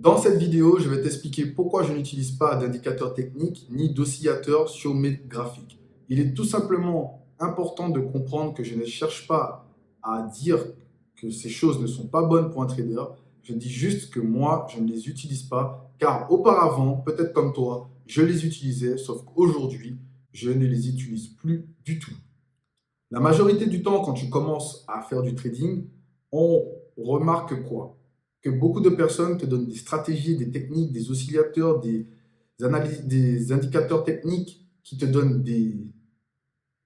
Dans cette vidéo, je vais t'expliquer pourquoi je n'utilise pas d'indicateur technique ni d'oscillateur sur mes graphiques. Il est tout simplement important de comprendre que je ne cherche pas à dire que ces choses ne sont pas bonnes pour un trader. Je dis juste que moi, je ne les utilise pas car auparavant, peut-être comme toi, je les utilisais, sauf qu'aujourd'hui, je ne les utilise plus du tout. La majorité du temps, quand tu commences à faire du trading, on remarque quoi? Que beaucoup de personnes te donnent des stratégies, des techniques, des oscillateurs, des analyses, des indicateurs techniques qui te donnent des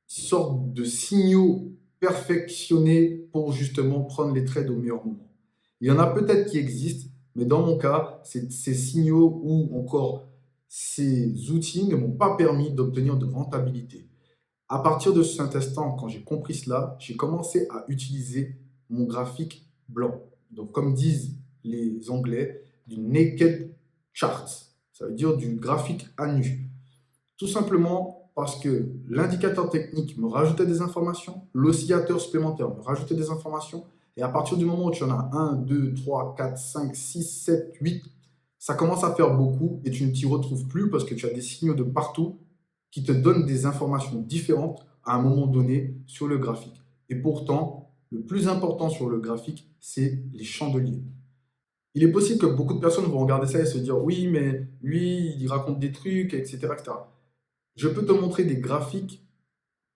sortes de signaux perfectionnés pour justement prendre les trades au meilleur moment. Il y en a peut-être qui existent, mais dans mon cas, ces signaux ou encore ces outils ne m'ont pas permis d'obtenir de rentabilité. À partir de cet instant, quand j'ai compris cela, j'ai commencé à utiliser mon graphique blanc. Donc, comme disent les Anglais, du naked chart. Ça veut dire du graphique à nu. Tout simplement parce que l'indicateur technique me rajoutait des informations, l'oscillateur supplémentaire me rajoutait des informations, et à partir du moment où tu en as 1, 2, 3, 4, 5, 6, 7, 8, ça commence à faire beaucoup et tu ne t'y retrouves plus parce que tu as des signaux de partout qui te donnent des informations différentes à un moment donné sur le graphique. Et pourtant, le plus important sur le graphique, c'est les chandeliers. Il est possible que beaucoup de personnes vont regarder ça et se dire oui, mais lui, il raconte des trucs, etc., etc. Je peux te montrer des graphiques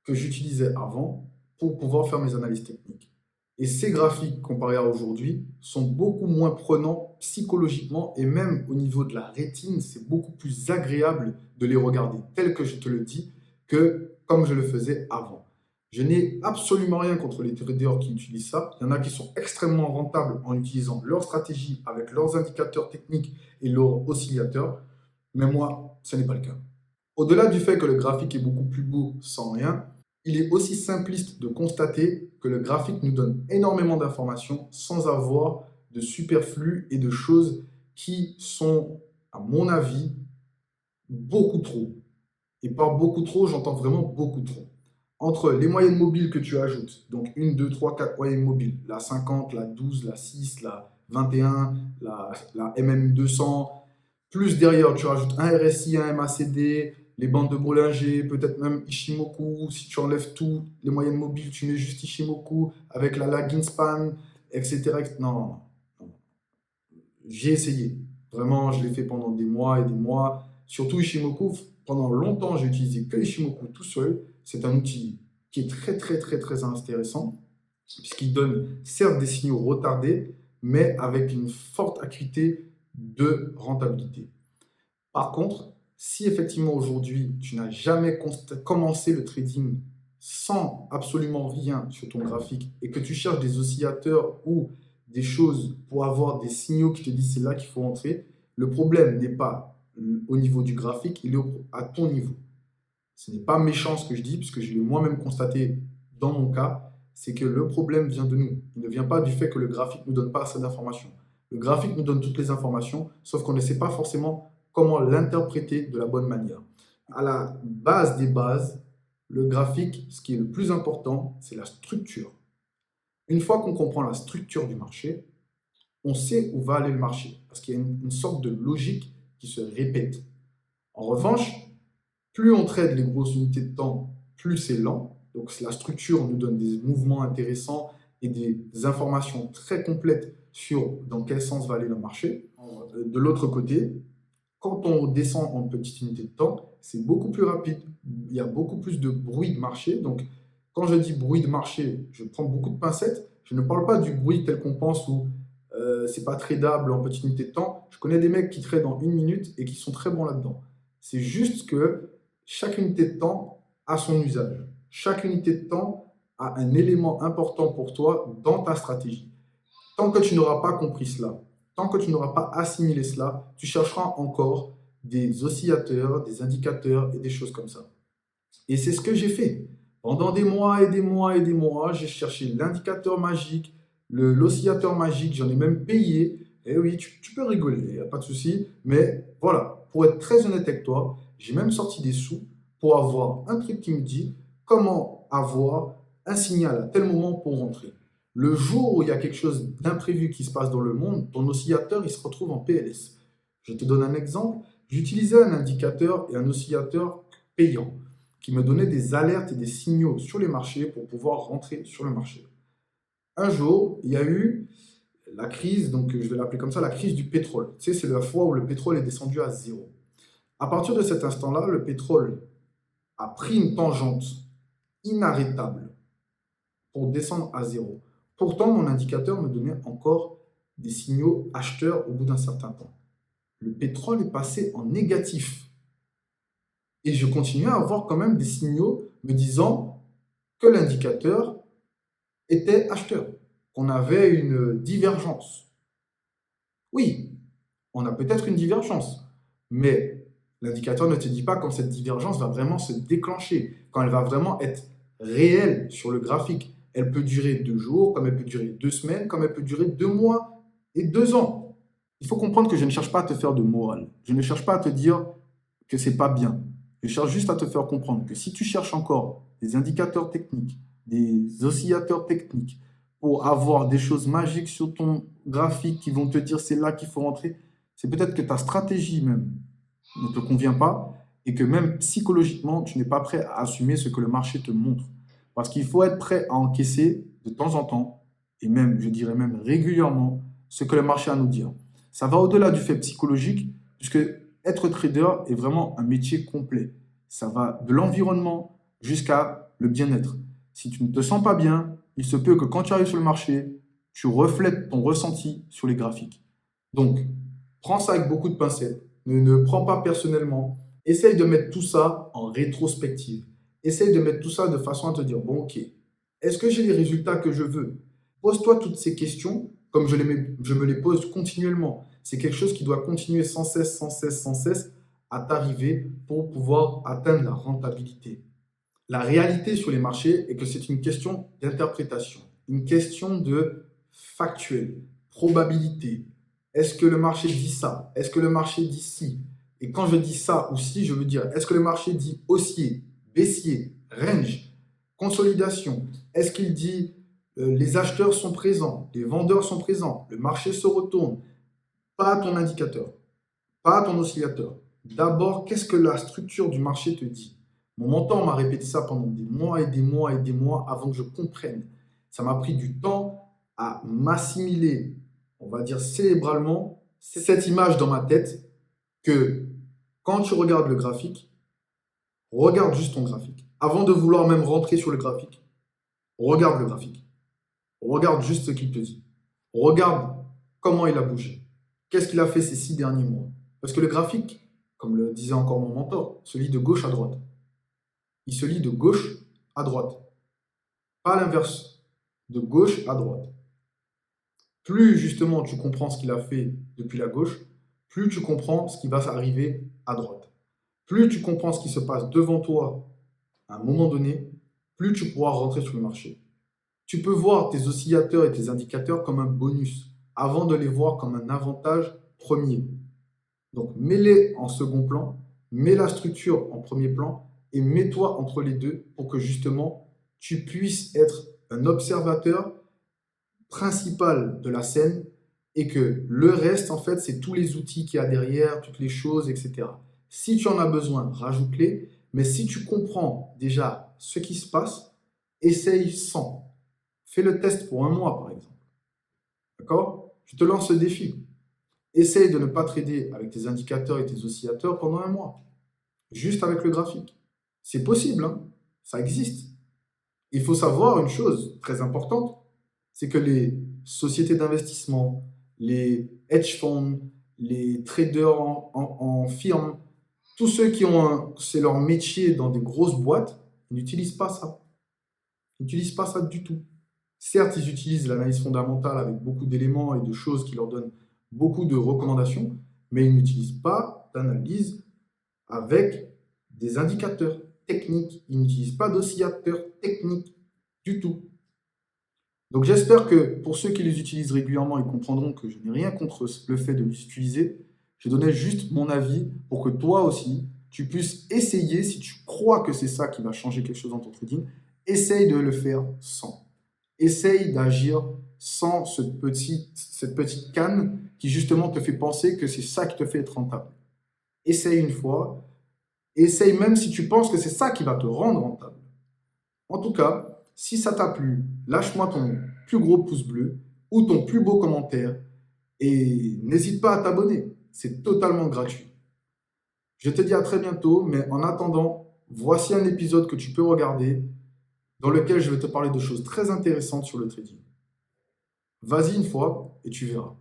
que j'utilisais avant pour pouvoir faire mes analyses techniques. Et ces graphiques, comparés à aujourd'hui, sont beaucoup moins prenants psychologiquement et même au niveau de la rétine, c'est beaucoup plus agréable de les regarder tel que je te le dis que comme je le faisais avant. Je n'ai absolument rien contre les traders qui utilisent ça. Il y en a qui sont extrêmement rentables en utilisant leur stratégie avec leurs indicateurs techniques et leurs oscillateurs. Mais moi, ce n'est pas le cas. Au-delà du fait que le graphique est beaucoup plus beau sans rien, il est aussi simpliste de constater que le graphique nous donne énormément d'informations sans avoir de superflu et de choses qui sont, à mon avis, beaucoup trop. Et par beaucoup trop, j'entends vraiment beaucoup trop. Entre les moyennes mobiles que tu ajoutes, donc 1, 2, 3, 4 moyennes mobiles, la 50, la 12, la 6, la 21, la MM200, plus derrière, tu rajoutes un RSI, un MACD, les bandes de Bollinger, peut-être même Ishimoku. Si tu enlèves tout, les moyennes mobiles, tu mets juste Ishimoku avec la lagging span, etc. Non, non, non. J'ai essayé. Vraiment, je l'ai fait pendant des mois et des mois. Surtout Ishimoku, pendant longtemps, j'ai utilisé que Ishimoku tout seul. C'est un outil qui est très, très, très, très intéressant, puisqu'il donne certes des signaux retardés, mais avec une forte acuité de rentabilité. Par contre, si effectivement aujourd'hui tu n'as jamais commencé le trading sans absolument rien sur ton graphique et que tu cherches des oscillateurs ou des choses pour avoir des signaux qui te disent c'est là qu'il faut entrer, le problème n'est pas au niveau du graphique, il est à ton niveau. Ce n'est pas méchant ce que je dis, puisque je l'ai moi-même constaté dans mon cas, c'est que le problème vient de nous. Il ne vient pas du fait que le graphique ne nous donne pas assez d'informations. Le graphique nous donne toutes les informations, sauf qu'on ne sait pas forcément comment l'interpréter de la bonne manière. À la base des bases, le graphique, ce qui est le plus important, c'est la structure. Une fois qu'on comprend la structure du marché, on sait où va aller le marché, parce qu'il y a une sorte de logique qui se répète. En revanche, plus on trade les grosses unités de temps, plus c'est lent. Donc la structure nous donne des mouvements intéressants et des informations très complètes sur dans quel sens va aller le marché. De l'autre côté, quand on descend en petite unité de temps, c'est beaucoup plus rapide. Il y a beaucoup plus de bruit de marché. Donc quand je dis bruit de marché, je prends beaucoup de pincettes. Je ne parle pas du bruit tel qu'on pense où c'est pas tradable en petite unité de temps. Je connais des mecs qui tradent en 1 minute et qui sont très bons là-dedans. C'est juste que chaque unité de temps a son usage. Chaque unité de temps a un élément important pour toi dans ta stratégie. Tant que tu n'auras pas compris cela, tant que tu n'auras pas assimilé cela, tu chercheras encore des oscillateurs, des indicateurs et des choses comme ça. Et c'est ce que j'ai fait. Pendant des mois et des mois et des mois, j'ai cherché l'indicateur magique, l'oscillateur magique, j'en ai même payé. Et oui, tu peux rigoler, il n'y a pas de souci. Mais voilà, pour être très honnête avec toi, j'ai même sorti des sous pour avoir un truc qui me dit comment avoir un signal à tel moment pour rentrer. Le jour où il y a quelque chose d'imprévu qui se passe dans le monde, ton oscillateur, il se retrouve en PLS. Je te donne un exemple. J'utilisais un indicateur et un oscillateur payant qui me donnait des alertes et des signaux sur les marchés pour pouvoir rentrer sur le marché. Un jour, il y a eu la crise, donc je vais l'appeler comme ça, la crise du pétrole. Tu sais, c'est la fois où le pétrole est descendu à zéro. À partir de cet instant-là, le pétrole a pris une tangente inarrêtable pour descendre à zéro. Pourtant, mon indicateur me donnait encore des signaux acheteurs au bout d'un certain temps. Le pétrole est passé en négatif. Et je continuais à avoir quand même des signaux me disant que l'indicateur était acheteur, qu'on avait une divergence. Oui, on a peut-être une divergence, mais l'indicateur ne te dit pas quand cette divergence va vraiment se déclencher, quand elle va vraiment être réelle sur le graphique. Elle peut durer 2 jours, comme elle peut durer 2 semaines, comme elle peut durer 2 mois et 2 ans. Il faut comprendre que je ne cherche pas à te faire de morale. Je ne cherche pas à te dire que c'est pas bien. Je cherche juste à te faire comprendre que si tu cherches encore des indicateurs techniques, des oscillateurs techniques, pour avoir des choses magiques sur ton graphique qui vont te dire c'est là qu'il faut rentrer, c'est peut-être que ta stratégie même ne te convient pas et que même psychologiquement, tu n'es pas prêt à assumer ce que le marché te montre. Parce qu'il faut être prêt à encaisser de temps en temps, et même, je dirais même régulièrement, ce que le marché a à nous dire. Ça va au-delà du fait psychologique, puisque être trader est vraiment un métier complet. Ça va de l'environnement jusqu'à le bien-être. Si tu ne te sens pas bien, il se peut que quand tu arrives sur le marché, tu reflètes ton ressenti sur les graphiques. Donc, prends ça avec beaucoup de pincettes. Ne prends pas personnellement. Essaye de mettre tout ça en rétrospective. Essaye de mettre tout ça de façon à te dire, bon, ok, est-ce que j'ai les résultats que je veux? Pose-toi toutes ces questions comme je me les pose continuellement. C'est quelque chose qui doit continuer sans cesse, sans cesse, sans cesse à t'arriver pour pouvoir atteindre la rentabilité. La réalité sur les marchés est que c'est une question d'interprétation, une question de factuel, probabilité. Est-ce que le marché dit ça? Est-ce que le marché dit ci? Et quand je dis ça ou si, je veux dire, est-ce que le marché dit haussier, baissier, range, consolidation? Est-ce qu'il dit les acheteurs sont présents, les vendeurs sont présents, le marché se retourne? Pas ton indicateur, pas ton oscillateur. D'abord, qu'est-ce que la structure du marché te dit? Mon mentor m'a répété ça pendant des mois et des mois et des mois avant que je comprenne. Ça m'a pris du temps à m'assimiler, on va dire cérébralement, cette image dans ma tête que quand tu regardes le graphique, regarde juste ton graphique. Avant de vouloir même rentrer sur le graphique, regarde le graphique. Regarde juste ce qu'il te dit. Regarde comment il a bougé. Qu'est-ce qu'il a fait ces 6 derniers mois? Parce que le graphique, comme le disait encore mon mentor, se lit de gauche à droite. Il se lit de gauche à droite. Pas l'inverse. De gauche à droite. Plus justement tu comprends ce qu'il a fait depuis la gauche, plus tu comprends ce qui va arriver à droite. Plus tu comprends ce qui se passe devant toi à un moment donné, plus tu pourras rentrer sur le marché. Tu peux voir tes oscillateurs et tes indicateurs comme un bonus avant de les voir comme un avantage premier. Donc mets-les en second plan, mets la structure en premier plan et mets-toi entre les deux pour que justement tu puisses être un observateur principal de la scène et que le reste, en fait, c'est tous les outils qu'il y a derrière, toutes les choses, etc. Si tu en as besoin, rajoute-les. Mais si tu comprends déjà ce qui se passe, essaye sans. Fais le test pour un mois, par exemple. D'accord? Je te lance le défi. Essaye de ne pas trader avec tes indicateurs et tes oscillateurs pendant un mois. Juste avec le graphique. C'est possible, hein? Ça existe. Il faut savoir une chose très importante, c'est que les sociétés d'investissement, les hedge funds, les traders en firme, tous ceux qui ont c'est leur métier dans des grosses boîtes, ils n'utilisent pas ça. Ils n'utilisent pas ça du tout. Certes, ils utilisent l'analyse fondamentale avec beaucoup d'éléments et de choses qui leur donnent beaucoup de recommandations, mais ils n'utilisent pas d'analyse avec des indicateurs techniques. Ils n'utilisent pas d'oscillateurs techniques du tout. Donc j'espère que pour ceux qui les utilisent régulièrement, ils comprendront que je n'ai rien contre le fait de les utiliser. Je donnais juste mon avis pour que toi aussi, tu puisses essayer, si tu crois que c'est ça qui va changer quelque chose dans ton trading, essaye de le faire sans. Essaye d'agir sans cette petite canne qui justement te fait penser que c'est ça qui te fait être rentable. Essaye une fois, essaye même si tu penses que c'est ça qui va te rendre rentable. En tout cas, si ça t'a plu, lâche-moi ton plus gros pouce bleu ou ton plus beau commentaire et n'hésite pas à t'abonner. C'est totalement gratuit. Je te dis à très bientôt, mais en attendant, voici un épisode que tu peux regarder dans lequel je vais te parler de choses très intéressantes sur le trading. Vas-y une fois et tu verras.